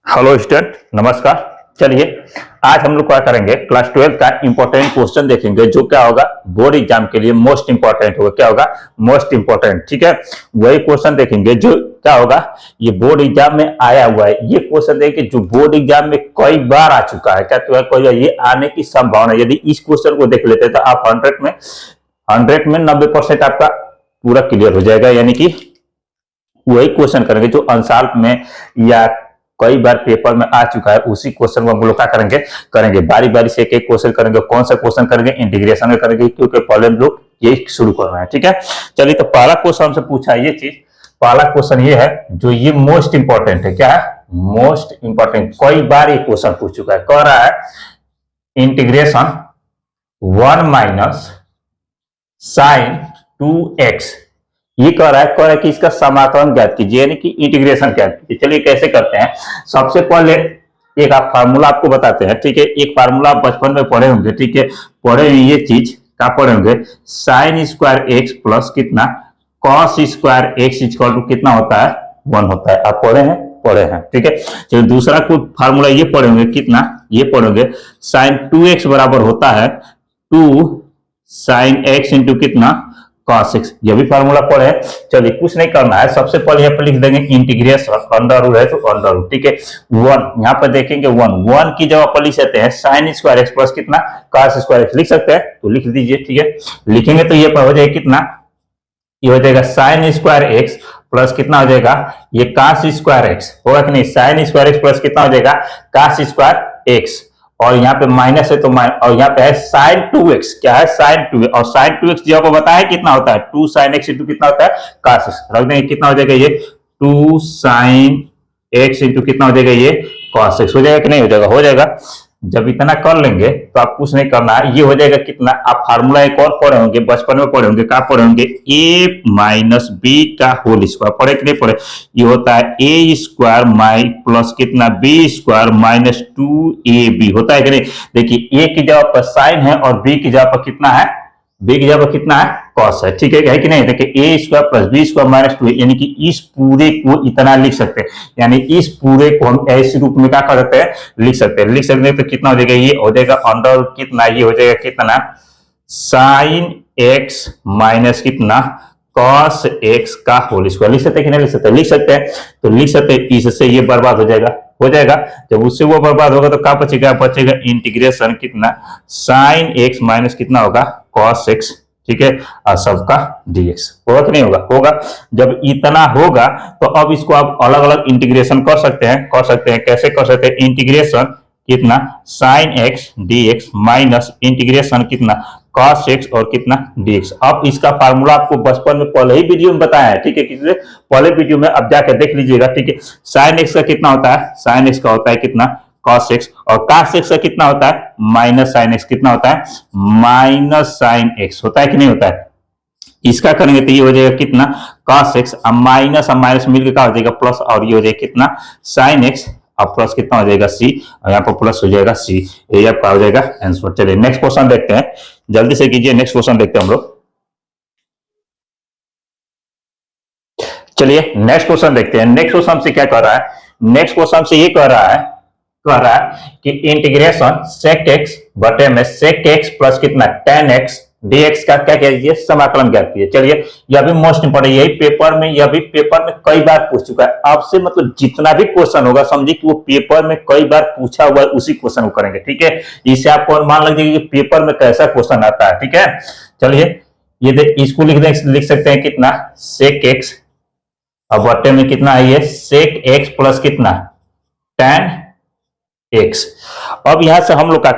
Hello student, नमस्कार। चलिए आज हम लोग क्या करेंगे, क्लास 12 का इंपॉर्टेंट क्वेश्चन देखेंगे जो क्या होगा बोर्ड एग्जाम के लिए मोस्ट इंपॉर्टेंट होगा। क्या होगा? Most important. ठीक है, वही क्वेश्चन देखेंगे जो क्या होगा ये बोर्ड एग्जाम में आया हुआ है। ये क्वेश्चन देखिए जो बोर्ड एग्जाम में कई बार आ चुका है। क्या तो कोई ये आने की संभावना, यदि इस क्वेश्चन को देख लेते तो आप 100 में 90% आपका पूरा क्लियर हो जाएगा। यानी कि वही क्वेश्चन करेंगे जो अनसॉल्व में या कई बार पेपर में आ चुका है, उसी क्वेश्चन को हम लोग क्या करेंगे बारी बारी से एक एक क्वेश्चन करेंगे। कौन सा क्वेश्चन करेंगे? इंटीग्रेशन में करेंगे, क्योंकि पहले हम लोग ये शुरू कर रहे हैं। ठीक है, चलिए तो पहला क्वेश्चन हमसे पूछा ये चीज। पहला क्वेश्चन ये है जो ये मोस्ट इंपॉर्टेंट है। क्या है? Most important. कई बार ये क्वेश्चन पूछ चुका है। कह रहा है इंटीग्रेशन 1 माइनस साइन 2x। ये कह रहा है कि इसका समाकलन ज्ञात कीजिए, यानी कि इंटीग्रेशन ज्ञात कीजिए। चलिए कैसे करते हैं। सबसे पहले एक आप फार्मूला आपको बताते हैं। ठीक है, एक फार्मूला आप बचपन में पढ़े होंगे। ठीक है, पढ़े ये चीज क्या पढ़े होंगे? साइन स्क्वायर एक्स प्लस कितना cos square x equal to कितना होता है? 1 होता है। आप पढ़े हैं। ठीक है, चलिए दूसरा कुछ फार्मूला ये पढ़े होंगे। कितना? ये पढ़े होंगे साइन 2x बराबर होता है 2 साइन एक्स इंटू कितना cos x। ये भी फार्मूला पढ़े। चलिए कुछ नहीं करना है, सबसे पहले यहाँ पर लिख देंगे इंटीग्रेशन अंडर रूट है तो अंडर रूट। ठीक है, 1 यहाँ पर देखेंगे 1 की जगह पर लिख सकते हैं साइन स्क्वायर एक्स प्लस कितना cos स्क्वायर एक्स। लिख सकते हैं तो लिख दीजिए। ठीक है, लिखेंगे तो ये हो जाएगा कितना? ये हो जाएगा साइन स्क्वायर एक्स प्लस कितना हो जाएगा? ये cos स्क्वायर एक्स होगा कि नहीं? साइन स्क्वायर एक्स प्लस कितना हो जाएगा? cos square x. और यहाँ पे माइनस है तो और यहाँ पे है साइन 2x। क्या है? Sign 2x। और साइन 2x जो आपको बताया कितना होता है? 2 साइन एक्स इंटू कितना होता है? cos x। रख देंगे कितना हो जाएगा? ये 2 साइन एक्स इंटू कितना हो जाएगा? ये cos x। हो जाएगा कि नहीं हो जाएगा? हो जाएगा। जब इतना कर लेंगे तो आप कुछ नहीं करना है। ये हो जाएगा कितना? आप फार्मूला एक और पढ़े होंगे, बचपन में पढ़े होंगे। क्या पढ़े होंगे? a माइनस बी का होल स्क्वायर। पढ़े कि नहीं पढ़े? ये होता है a स्क्वायर माइ प्लस कितना b स्क्वायर माइनस 2ab। होता है कि नहीं? देखिए a की जगह पर साइन है और b की जगह पर कितना है? b की जगह पर कितना है? कॉस है। ठीक है कि नहीं? देखिए a square plus b square minus 2, यानी कि इस पूरे को इतना लिख सकते हैं। यानी इस पूरे को हम ऐसे रूप में क्या कर सकते हैं? लिख सकते हैं। तो कितना हो जाएगा? ये हो जाएगा अंडर कितना? ये हो जाएगा कितना? साइन एक्स माइनस कितना कॉस एक्स का होल स्क्वायर। लिख सकते हैं कि नहीं लिख सकते? लिख सकते हैं। तो लिख सकते हैं, इससे ये बर्बाद हो जाएगा। जब उससे वो बर्बाद होगा तो क्या बचेगा इंटीग्रेशन कितना साइन एक्स माइनस कितना होगा? Cos x. ठीक है, और सबका dx। होगा कि नहीं होगा? होगा। जब इतना होगा तो अब इसको आप अलग अलग इंटीग्रेशन कर सकते हैं। कैसे कर सकते हैं? इंटीग्रेशन कितना sine x dx minus integration कितना cos x और कितना dx। अब इसका फार्मूला आपको बचपन में पहले ही वीडियो में बताया है। ठीक है, किसी पहले वीडियो में अब जाकर देख लीजिएगा। ठीक है, साइन x का कितना होता है? साइन x का होता है कितना cos x, और cos x का कितना होता है? Minus sine x। कितना होता है? Minus sine x। होता है कि नहीं होता है? इसका करेंगे तो ये हो जाएगा कितना cos x, अब माइनस मिलकर क्या हो जाएगा? प्लस। और ये हो जाएगा कितना साइन x, अब प्लस कितना हो जाएगा? c, और यहाँ पर प्लस हो जाएगा c। ये आपका हो जाएगा आंसर। चलिए नेक्स्ट क्वेश्चन देखते हैं, जल्दी से कीजिए। नेक्स्ट क्वेश्चन देखते हैं हम लोग। चलिए नेक्स्ट क्वेश्चन देखते हैं। नेक्स्ट क्वेश्चन से क्या कर रहा है? नेक्स्ट क्वेश्चन से ये कह रहा है कि इंटीग्रेशन सेक एक्स बटे में सेक एक्स प्लस कितना tan x dx का क्या कीजिए? समाकलन ज्ञात कीजिए। चलिए यह भी मोस्ट इंपोर्टेंट, यही पेपर में कई बार पूछ चुका है। आपसे मतलब जितना भी क्वेश्चन होगा समझिए कि वो पेपर में कई बार पूछा हुआ है, उसी क्वेश्चन को करेंगे। ठीक है, इससे आपको मान लीजिए कि पेपर में कैसा क्वेश्चन आता है। ठीक है, चलिए ये इसको लिख सकते हैं कितना सेक एक्स, अब बटे में कितना है? ये सेक एक्स प्लस कितना tan x। अब यहां से हम लोग क्या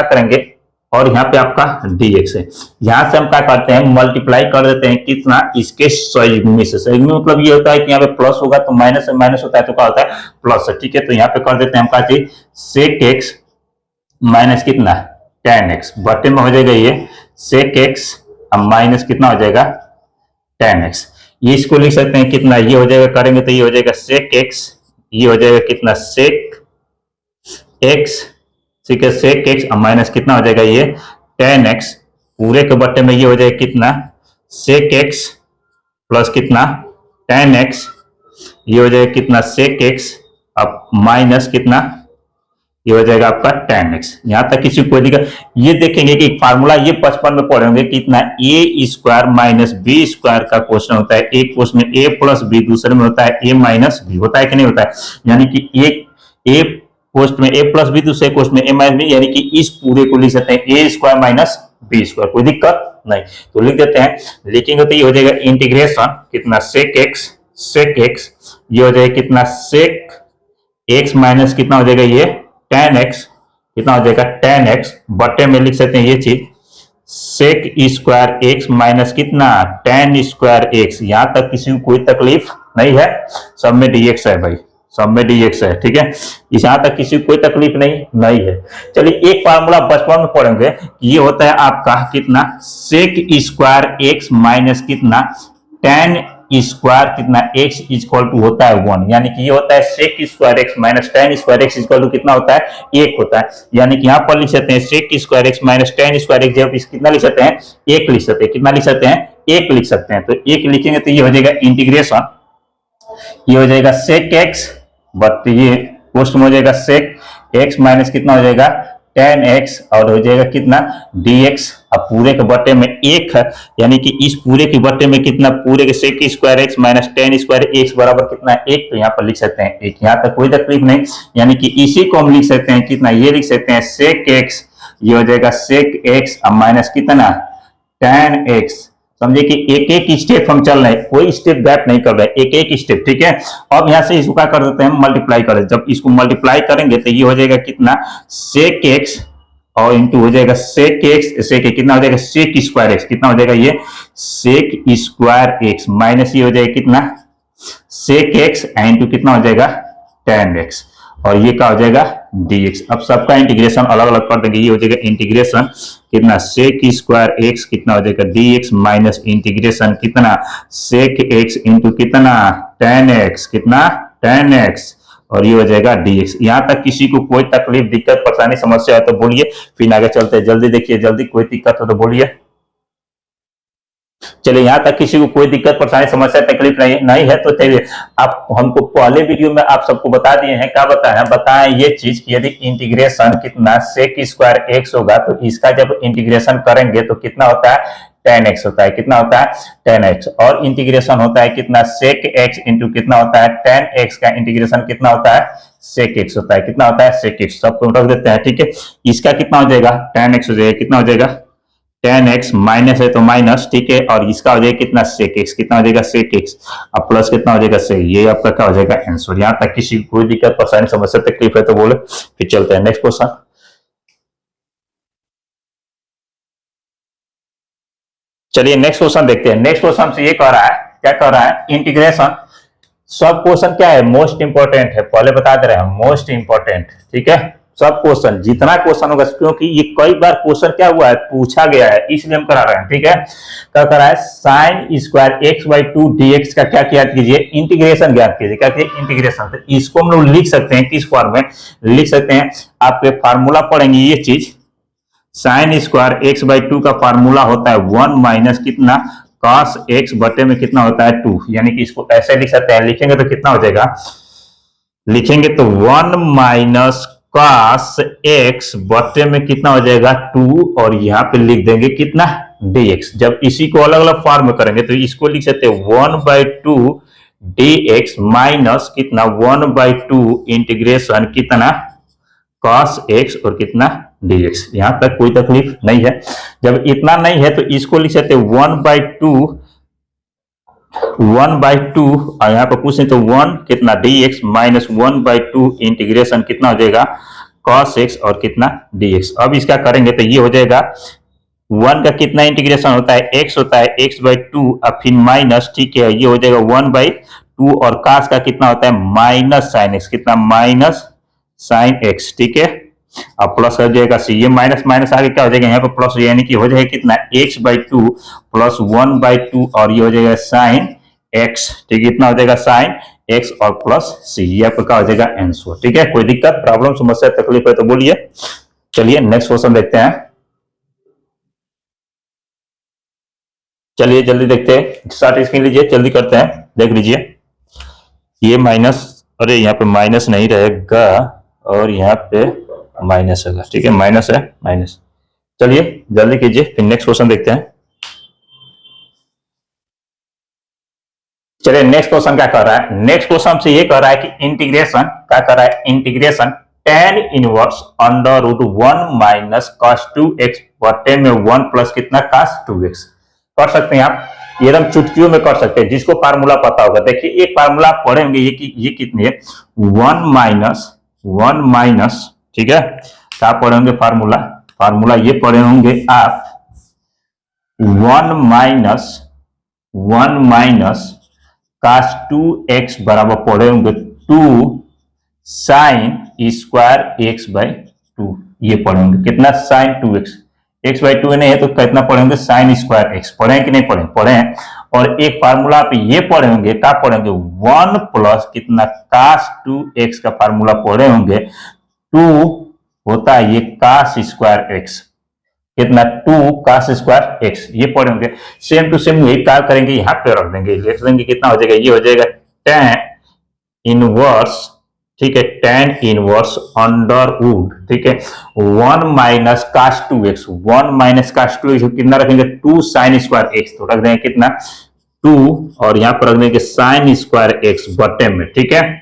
करेंगे? और यहाँ पे आपका dx है। यहां से हम क्या करते हैं? मल्टीप्लाई कर देते हैं कितना इसके संयुग्मी से। संयुग्मी मतलब ये होता है कि यहाँ पे प्लस होगा तो माइनस से माइनस होता है तो क्या होता है? प्लस है। ठीक है, तो यहाँ पे कर देते हैं हम क्या चीज? सेक एक्स माइनस कितना tan x बटे में हो जाएगा ये सेक एक्स, अब माइनस कितना हो जाएगा? tan x। ये इसको लिख सकते हैं कितना? ये हो जाएगा, करेंगे तो ये हो जाएगा सेक एक्स, ये हो जाएगा कितना सेक एक्स। ठीक है, सेक एक्स माइनस कितना हो जाएगा? ये tan x पूरे के बट्टे में ये हो जाएगा कितना सेक एक्स प्लस कितना tan x। ये हो जाएगा कितना सेक एक्स अब माइनस कितना, ये हो जाएगा आपका tan x। यहां तक किसी को कोई दिक्कत, ये देखेंगे कि फार्मूला ये 55 में पढ़े होंगे कितना, ए स्क्वायर माइनस बी स्क्वायर का क्वेश्चन होता है। एक क्वेश्चन में ए प्लस बी, दूसरे में होता है ए माइनस बी, होता है कि नहीं होता है। यानी कि एक ए पोस्ट में ए प्लस बी, दूसरे पोस्ट में ए माइनस बी, यानी कि इस पूरे को लिख सकते हैं ए स्क्वायर माइनस बी स्क्वायर, कोई दिक्कत नहीं। तो लिख देते हैं, लिखेंगे तो ये हो जाएगा इंटीग्रेशन कितना सेक एक्स, ये हो जाएगा कितना सेक एक्स माइनस कितना हो जाएगा ये tan x, कितना हो जाएगा tan x, बटे में लिख सकते हैं ये चीज सेक स्क्वायर एक्स माइनस कितना tan स्क्वायर एक्स। यहां तक किसी को कोई तकलीफ नहीं है, सब में dx है भाई, सब में dx है, ठीक है। इस यहां तक किसी को कोई तकलीफ नहीं है। चलिए एक फार्मूला बचपन में पढ़ेंगे, ये होता है आपका कितना सेक स्क्वायर एक्स माइनस कितना tan स्क्वायर कितना x इक्वल टू होता है 1, यानी कि ये होता है sec square x minus tan square x equal to कितना होता है 1 होता है। यानी कि यहाँ पर लिख सकते हैं sec square x minus tan square x, जब कितना लिख सकते हैं 1 लिख सकते हैं, कितना लिख सकते हैं 1 लिख सकते हैं। तो 1 लिखेंगे तो ये हो जाएगा इंटीग्रेशन, ये हो जाएगा सेक एक्स, बट ये पोस्ट में हो जाएगा सेक एक्स माइनस कितना हो जाएगा tan x, और हो जाएगा कितना dx। अब पूरे के बट्टे में 1 है, यानी कि इस पूरे के बट्टे में कितना, पूरे के sec square x minus tan square x बराबर कितना 1, तो यहाँ पर लिख सकते हैं 1, यहाँ तक कोई तकलीफ नहीं। यानी कि इसी को हम लिख सकते हैं कितना, ये लिख सकते हैं सेक एक्स, ये हो जाएगा सेक एक्स अब माइनस कितना tan x। समझे कि एक एक स्टेप हम चल रहे हैं, कोई स्टेप गैप नहीं कर रहे, एक एक स्टेप, ठीक है। अब यहां से इसको क्या कर देते हैं मल्टीप्लाई करें, जब इसको मल्टीप्लाई करेंगे तो ये हो जाएगा कितना सेक एक्स और इंटू हो जाएगा सेक एक्स, सेक कितना हो जाएगा सेक स्क्वायर एक्स, कितना हो जाएगा ये सेक स्क्वायर एक्स माइनस ये हो जाएगा कितना सेक एक्स इंटू कितना हो जाएगा tan x, और ये क्या हो जाएगा dx। अब सबका इंटीग्रेशन अलग अलग कर देंगे, ये हो जाएगा इंटीग्रेशन कितना सेक स्क्वायर एक्स कितना हो जाएगा dx माइनस इंटीग्रेशन कितना सेक एक्स इंटू कितना tan x, कितना tan x, और ये हो जाएगा dx। यहां तक किसी को कोई तकलीफ दिक्कत परेशानी समस्या है तो बोलिए, फिर आगे चलते हैं। जल्दी देखिए, जल्दी कोई दिक्कत हो तो बोलिए। चलिए यहां तक किसी को कोई दिक्कत परेशानी समस्या तकलीफ नहीं है तो चलिए, आप हमको पहले वीडियो में आप सबको बता दिए हैं, क्या बताएं ये चीज कि यदि इंटीग्रेशन कितना सेक स्क्वायर एक्स होगा तो इसका जब इंटीग्रेशन करेंगे तो कितना होता है tan x होता है, कितना होता है tan x, और इंटीग्रेशन होता है कितना सेक x इंटू कितना होता है tan x का इंटीग्रेशन कितना होता है सेक x होता है, कितना होता है सेक x। सबको रख देते हैं, ठीक है। इसका कितना हो जाएगा tan x हो जाएगा, कितना हो जाएगा tan x माइनस है तो माइनस, ठीक है, और इसका हो जाएगा कितना सेक x, कितना हो जाएगा सेक x, अब प्लस कितना हो जाएगा सेक, ये आपका क्या हो जाएगा आंसर। यहाँ तक किसी कोई दिक्कत परेशानी समस्या तकलीफ है तो बोले, फिर चलते हैं नेक्स्ट क्वेश्चन। चलिए नेक्स्ट क्वेश्चन देखते हैं। नेक्स्ट क्वेश्चन से ये कह रहा है, क्या कह रहा है इंटीग्रेशन, सब क्वेश्चन क्या है मोस्ट इंपोर्टेंट है, पहले बता दे रहे हैं मोस्ट इंपोर्टेंट, ठीक है। सब क्वेश्चन जितना क्वेश्चन होगा, क्योंकि ये कई बार क्वेश्चन क्या हुआ है पूछा गया है, इसलिए हम करा रहे हैं, ठीक है। क्या करा है sign square x by 2 dx का क्या ज्ञात कीजिए इंटीग्रेशन ज्ञात कीजिए, क्या कीजिए इंटीग्रेशन। तो इसको हम लोग लिख सकते हैं किस फॉर्म में लिख सकते हैं, आपके फार्मूला पढ़ेंगे ये चीज, साइन स्क्वायर एक्स बाई 2 का फार्मूला होता है 1 माइनस कितना cos x बटे में कितना होता है 2, यानी कि इसको ऐसे लिख सकते हैं, लिखेंगे तो कितना हो जाएगा, लिखेंगे तो 1 माइनस cos x बटे में कितना हो जाएगा 2, और यहाँ पे लिख देंगे कितना dx। जब इसी को अलग अलग फॉर्म में करेंगे तो इसको लिख सकते हैं 1/2 dx माइनस कितना 1/2 इंटीग्रेशन कितना cos x और कितना dx। यहां तक कोई तकलीफ नहीं है। जब इतना नहीं है तो इसको लिख सकते 1/2 और यहाँ पर पूछे तो 1 कितना dx माइनस 1/2 इंटीग्रेशन कितना हो जाएगा cos x और कितना dx। अब इसका करेंगे तो ये हो जाएगा 1 का कितना इंटीग्रेशन होता है x होता है x/2 अब फिर माइनस, ठीक है, ये हो जाएगा 1/2 और cos का कितना होता है माइनस साइन x, कितना माइनस साइन x, ठीक है। अब प्लस हो जाएगा सी, ये माइनस माइनस आगे क्या हो जाएगा यहाँ पे प्लस, यानी कि हो जाएगा कितना x/2 प्लस 1/2 और ये हो जाएगा साइन x, ठीक है, इतना हो जाएगा साइन x और प्लस सी, ये आपका क्या हो जाएगा आंसर, ठीक है। कोई दिक्कत प्रॉब्लम समस्या तकलीफ है तो बोलिए। चलिए नेक्स्ट क्वेश्चन देखते हैं, चलिए जल्दी देखते हैं, स्टार्ट स्क्रीन लीजिए, जल्दी करते हैं, देख लीजिए। ये माइनस अरे यहाँ पे माइनस नहीं रहेगा और यहाँ पे माइनस होगा, ठीक है, माइनस है माइनस। चलिए जल्दी कीजिए, फिर नेक्स्ट क्वेश्चन देखते हैं। चलिए नेक्स्ट क्वेश्चन क्या कर रहा है, नेक्स्ट क्वेश्चन से ये कह रहा है कि इंटीग्रेशन क्या कर रहा है, integration tan inverse under root 1 minus cos 2x बटे में 1 प्लस कितना cos 2x। कर सकते हैं आप, ये एकदम चुटकियों में कर सकते हैं, जिसको फार्मूला पता होगा। देखिए एक फार्मूला आप पढ़े होंगे, ये कितनी है, 1 माइनस, ठीक है, क्या पढ़े होंगे फार्मूला, फार्मूला ये पढ़े होंगे आप 1 माइनस cos 2x बराबर पढ़े होंगे 2 साइन स्क्वायर x बाई 2, ये पढ़े होंगे कितना, साइन 2x, x बाई 2 नहीं है तो कितना पढ़े होंगे, साइन स्क्वायर x। पढ़े हैं कि नहीं पढ़े, पढ़े हैं। और एक फार्मूला आप ये पढ़े होंगे, क्या पढ़ेंगे, 1 प्लस कितना cos 2x का फार्मूला पढ़े होंगे, 2 होता है ये cos स्क्वायर x, कितना 2 cos स्क्वायर x, ये पढ़े होंगे। सेम टू सेम यही क्या करेंगे, यहाँ पे रख देंगे, लिख देंगे, कितना हो जाएगा, ये हो जाएगा tan इनवर्स, ठीक है, tan इनवर्स अंडर रूट, ठीक है, 1 minus cos 2x, 1 minus cos 2x कितना रखेंगे, 2 साइन स्क्वायर x, तो रख देंगे कितना 2 और यहाँ पर रख देंगे साइन स्क्वायर x बटे में, ठीक है,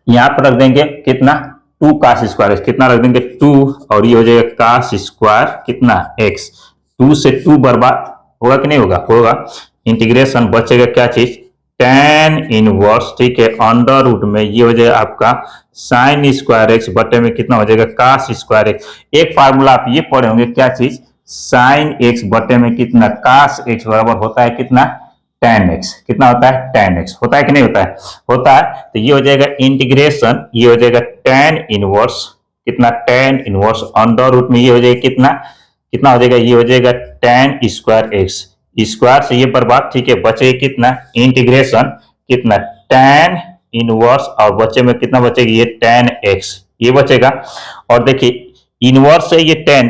यहाँ पर रख देंगे कितना 2 cos स्क्वायर x, कितना रख देंगे 2 और ये हो जाएगा cos स्क्वायर कितना x, 2 से 2 बर्बाद होगा कि नहीं होगा, होगा। इंटीग्रेशन बचेगा क्या चीज, tan इनवर्स, ठीक है, अंडर रूट में ये हो जाएगा आपका साइन स्क्वायर x बटे में कितना हो जाएगा cos स्क्वायर x। एक फार्मूला आप ये पढ़े होंगे क्या चीज, साइन x बटे में कितना cos x बराबर होता है कितना tan x, कितना होता है tan x, होता है कि नहीं होता है, होता है। तो ये हो जाएगा इंटीग्रेशन, ये हो जाएगा tan इनवर्स कितना, tan इनवर्स अंडर रूट में ये हो जाएगा कितना, कितना हो जाएगा, ये हो जाएगा tan स्क्वायर x, स्क्वायर से ये बर्बाद, ठीक है, बचे कितना इंटीग्रेशन कितना tan इनवर्स और बचे में कितना बचेगा, ये tan x, ये बचेगा। और देखिए इनवर्स से ये tan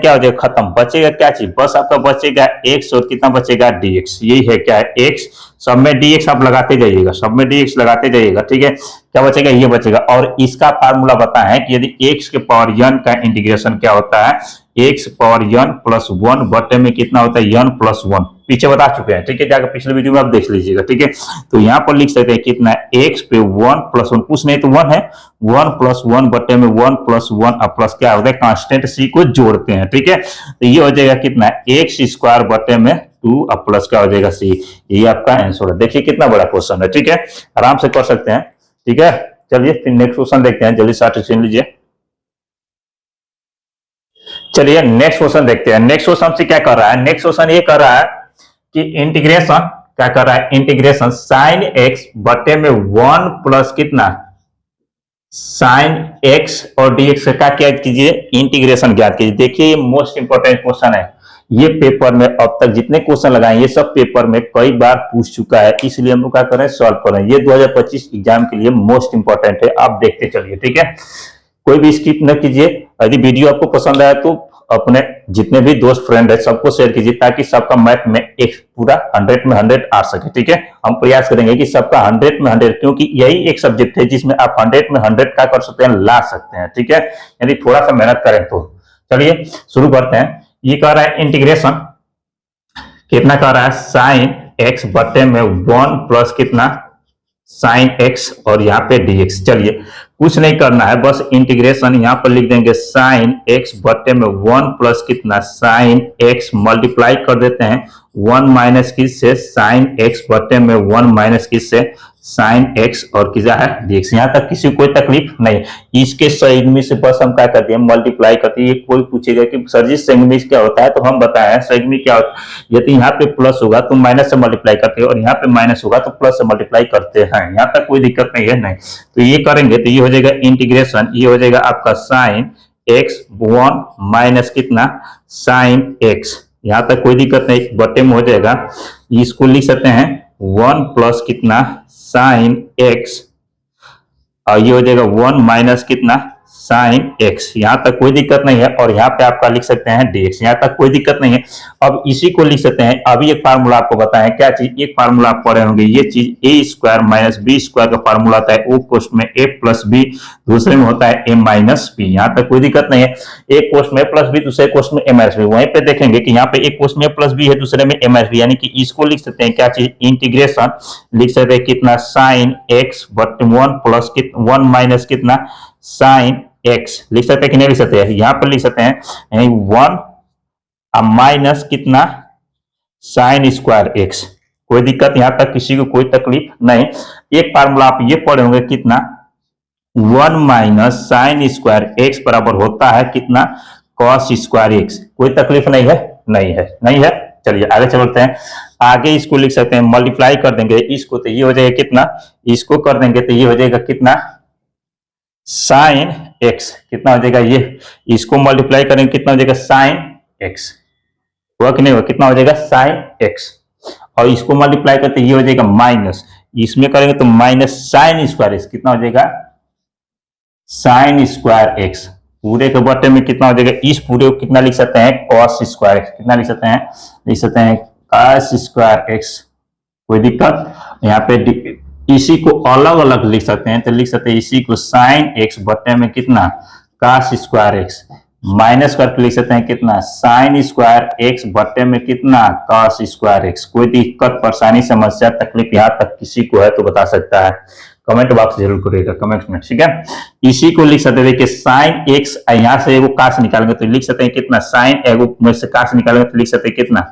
क्या हो जाएगा, खत्म, बचेगा क्या चीज, बस आपका बचेगा x और कितना बचेगा dx, यही है क्या है x, सब में dx आप लगाते जाइएगा, सब में dx लगाते जाइएगा, ठीक है, क्या बचेगा, ये बचेगा। और इसका फार्मूला बताया है कि यदि x के पावर n का इंटीग्रेशन क्या होता है, x पावर n प्लस 1 बटे में कितना होता है n प्लस 1, पीछे बता चुके हैं, ठीक है, जाकर पिछले वीडियो में आप देख लीजिएगा, ठीक है। तो यहाँ पर लिख सकते हैं कितना x पे 1 प्लस 1, कुछ नहीं तो 1 है, 1 प्लस 1 बटे में 1 प्लस 1 अब प्लस क्या होता है कांस्टेंट c को जोड़ते हैं, ठीक है। तो ये हो जाएगा कितना x स्क्वायर बटे में 2 अब प्लस क्या हो जाएगा c, ये आपका आंसर है। देखिए कितना बड़ा क्वेश्चन है, ठीक है, आराम से कर सकते हैं, ठीक है। चलिए फिर नेक्स्ट क्वेश्चन देखते हैं, जल्दी से सुन लीजिए। चलिए नेक्स्ट क्वेश्चन देखते हैं। नेक्स्ट क्वेश्चन से क्या कर रहा है, नेक्स्ट क्वेश्चन ये कर रहा है कि इंटीग्रेशन क्या कर रहा है, इंटीग्रेशन साइन x बटे में 1 प्लस कितना साइन x और dx का क्या कीजिए, इंटीग्रेशन ज्ञात कीजिए। देखिए ये मोस्ट इंपोर्टेंट क्वेश्चन है, ये पेपर में अब तक जितने क्वेश्चन लगाए ये सब पेपर में कई बार पूछ चुका है, इसलिए हम लोग क्या करें, सॉल्व करें। ये 2025 एग्जाम के लिए मोस्ट इंपोर्टेंट है, आप देखते चलिए, ठीक है, कोई भी स्किप न कीजिए। यदि वीडियो आपको पसंद आया तो अपने जितने भी दोस्त फ्रेंड है सबको शेयर कीजिए, ताकि सबका मैथ में एक पूरा 100 में 100 आ सके, ठीक है। हम प्रयास करेंगे कि सबका 100 में 100, क्योंकि यही एक सब्जेक्ट है जिसमें आप 100 में 100 का कर सकते हैं, ला सकते हैं, ठीक है, यदि थोड़ा सा मेहनत करें तो। चलिए शुरू करते हैं। ये कह रहा है इंटीग्रेशन कितना कह रहा है, साइन x बटे में 1 प्लस कितना साइन x और यहाँ पे dx। चलिए कुछ नहीं करना है, बस इंटीग्रेशन यहाँ पर लिख देंगे साइन x बटे में 1 प्लस कितना साइन x मल्टीप्लाई कर देते हैं 1 माइनस किस से साइन x बटे में 1 माइनस किस से साइन x और किया है dx। यहाँ तक किसी को कोई तकलीफ नहीं, इसके संयुग्मी से बस हम क्या करते हैं, मल्टीप्लाई करते हैं। कोई पूछेगा कि सर जी संयुग्मी क्या होता है, तो हम बताएं संयुग्मी क्या होता है। यदि यहाँ पे प्लस होगा तो माइनस से मल्टीप्लाई करते हैं और यहाँ पे माइनस होगा तो प्लस से मल्टीप्लाई करते हैं, यहाँ तक कोई दिक्कत नहीं है, नहीं। तो ये करेंगे तो ये हो जाएगा इंटीग्रेशन, ये हो जाएगा आपका साइन x 1 माइनस कितना साइन x, यहाँ तक कोई दिक्कत नहीं, बटे में हो जाएगा। इसको लिख सकते हैं 1 प्लस कितना साइन x और ये हो जाएगा 1 माइनस कितना साइन एक्स, यहां तक कोई दिक्कत नहीं है। और यहाँ पे आपका लिख सकते हैं dx, यहां तक कोई दिक्कत नहीं है। अब इसी को लिख सकते हैं, अभी एक फार्मूला आपको बताएं, क्या चीज, एक फार्मूला आप पढ़े होंगे, ये चीज ए स्क्वायर माइनस बी स्क्वायर का फार्मूला होता है, ओ क्वेश्चन में ए प्लस बी, दूसरे में होता है ए माइनस बी, यहां तक कोई दिक्कत नहीं है। एक क्वेश्चन में ए प्लस बी, दूसरे क्वेश्चन में ए माइनस बी, वहीं पे देखेंगे कि यहाँ पे एक क्वेश्चन में ए प्लस बी है, दूसरे में ए माइनस बी, यानी कि इसको लिख सकते हैं क्या चीज, इंटीग्रेशन लिख सकते हैं कितना, sine x but 1 plus 1 minus कितना, साइन एक्स लिख सकते हैं कि नहीं लिख सकते हैं, यहां पर लिख सकते हैं 1 माइनस कितना, साइन स्क्वायर एक्स, कोई दिक्कत यहां तक किसी को कोई तकलीफ नहीं। एक फार्मूला आप ये पढ़े होंगे कितना, 1 माइनस साइन स्क्वायर एक्स बराबर होता है कितना, कॉस स्क्वायर एक्स, कोई तकलीफ नहीं है, नहीं है। चलिए आगे चलते हैं, आगे इसको लिख सकते हैं, मल्टीप्लाई कर देंगे इसको तो ये हो जाएगा कितना, इसको कर देंगे तो ये हो जाएगा कितना, साइन एक्स, कितना हो जाएगा ये, इसको मल्टीप्लाई करेंगे कितना हो जाएगा, साइन एक्स, हुआ कि नहीं हुआ, कितना हो जाएगा, साइन एक्स। और इसको मल्टीप्लाई करते ये हो जाएगा माइनस, इसमें करेंगे तो माइनस साइन स्क्वायर एक्स, कितना हो जाएगा, साइन स्क्वायर एक्स, पूरे के बटे में कितना हो जाएगा, इस पूरे को कितना लिख सकते हैं, कॉस स्क्वायर एक्स, कितना लिख सकते हैं कॉस स्क्वायर एक्स, कोई दिक्कत यहाँ पे। इसी को अलग अलग लिख सकते हैं, तो लिख सकते हैं इसी को साइन एक्स बटे में कितना, कॉस स्क्वायर एक्स, माइनस करके लिख सकते हैं कितना, साइन स्क्वायर एक्स बटे में कितना, कॉस स्क्वायर एक्स। कोई दिक्कत परेशानी समस्या तकलीफ यहाँ तक किसी को है तो बता सकता है, कमेंट बॉक्स जरूर करेगा कमेंट में, ठीक है। इसी को लिख सकते हैं, देखिए साइन एक्स, यहाँ से एगो काश निकालेंगे तो लिख सकते हैं कितना, साइन एगो में से काश निकालेंगे तो लिख सकते हैं कितना,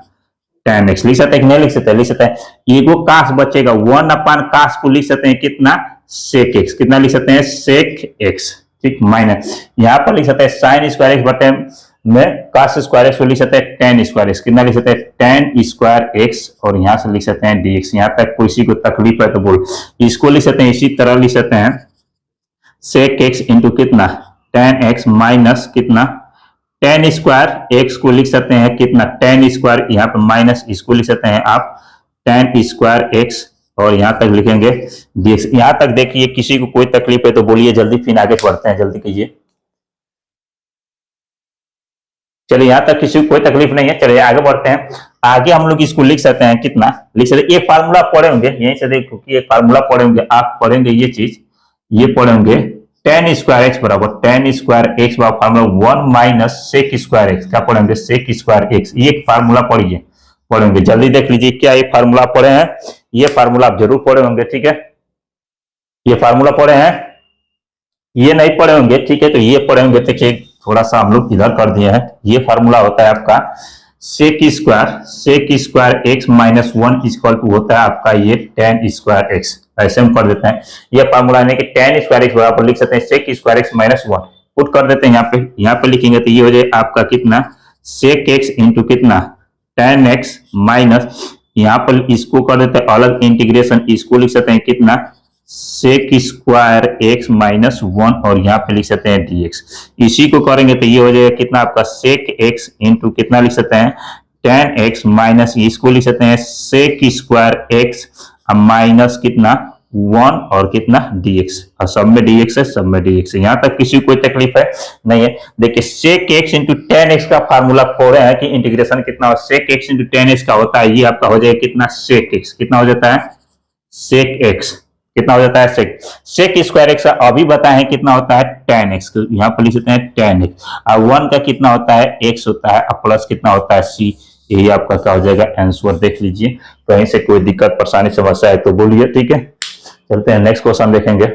tan x, लिख सकते हैं कि नहीं लिख सकते, लिख सकते हैं एगो काश बचेगा, 1 अपान काश को लिख सकते हैं कितना, सेक एक्स, कितना लिख सकते हैं, सेक एक्स, ठीक, माइनस यहाँ पर लिख सकते हैं साइन स्क्वायर एक्स बटे में काश स्क्वायर एक्स को लिख सकते हैं टेन स्क्वायर एक्स, कितना लिख सकते हैं, टेन स्क्वायर एक्स, और यहाँ से लिख सकते हैं dx। यहाँ तक किसी को तकलीफ है तो बोल, इसको लिख सकते हैं इसी तरह लिख सकते हैं सेक एक्स इंटू कितना, टेन एक्स माइनस कितना, टेन स्क्वायर एक्स को लिख सकते हैं कितना, टेन स्क्वायर, यहाँ पर माइनस इसको लिख सकते हैं आप टेन स्क्वायर एक्स, और यहाँ तक लिखेंगे dx। यहाँ तक देखिए किसी को कोई तकलीफ है तो बोलिए जल्दी, फिर आगे बढ़ते हैं, जल्दी कीजिए। चलिए यहाँ तक किसी को कोई तकलीफ नहीं है, चलिए आगे बढ़ते हैं। आगे हम लोग इसको लिख सकते हैं कितना, लिख सकते हैं, ये फार्मूला पढ़े होंगे, यहीं से देखो कि एक फार्मूला पढ़े होंगे, आप पढ़ेंगे ये चीज, ये पढ़े होंगे टेन स्क्वायर एक्स बराबर, टेन स्क्वायर एक्स बराबर formula 1 minus sec square x, क्या पढ़ेंगे, सेक स्क्वायर एक्स, ये फार्मूला पढ़ेंगे, जल्दी देख लीजिए क्या ये फार्मूला पढ़े हैं, ये फार्मूला आप जरूर पढ़े होंगे, ठीक है, ये फार्मूला पढ़े हैं, ये नहीं पढ़े होंगे, ठीक है, तो ये पढ़े होंगे, देखिए थोड़ा सा हम लोग इधर कर दिए हैं, ये फार्मूला होता है आपका sec square x minus 1 equal to होता है आपका ये टेन स्क्वायर एक्स, ऐसे हम कर देते हैं, ये फार्मूला यानी कि टेन स्क्वायर एक्स बराबर लिख सकते हैं sec square x minus 1, put कर देते हैं यहाँ पे लिखेंगे तो ये हो जाए आपका कितना, सेक एक्स इंटू कितना, टेन एक्स माइनस, यहाँ पर इसको कर देते हैं अलग इंटीग्रेशन, इसको लिख सकते हैं कितना, सेक स्क्वायर एक्स माइनस 1, और यहाँ पे लिख सकते हैं dx। इसी को करेंगे तो ये हो जाएगा कितना आपका सेक एक्स इंटू कितना लिख सकते हैं, टेन एक्स माइनस, इसको लिख सकते हैं सेक स्क्वायर एक्स माइनस कितना 1 और कितना dx, और सब में dx है, सब में dx है, यहाँ तक किसी को कोई तकलीफ है नहीं है। देखिए sec x into tan x का फार्मूला पढ़ रहे हैं कि इंटीग्रेशन कितना हो, sec x into tan x का होता है, ये आपका हो जाएगा कितना, सेक एक्स, कितना हो जाता है, सेक एक्स, कितना हो जाता है, सेक स्क्वायर एक्स का अभी बताएं कितना होता है, टेन एक्स, यहाँ पर लिख सकते हैं टेन एक्स, और 1 का कितना होता है, एक्स होता है, और प्लस कितना होता है c, यही आपका क्या हो जाएगा आंसर, देख लीजिए, कहीं से कोई दिक्कत परेशानी समस्या है तो बोलिए, ठीक है। चलते हैं नेक्स्ट क्वेश्चन देखेंगे।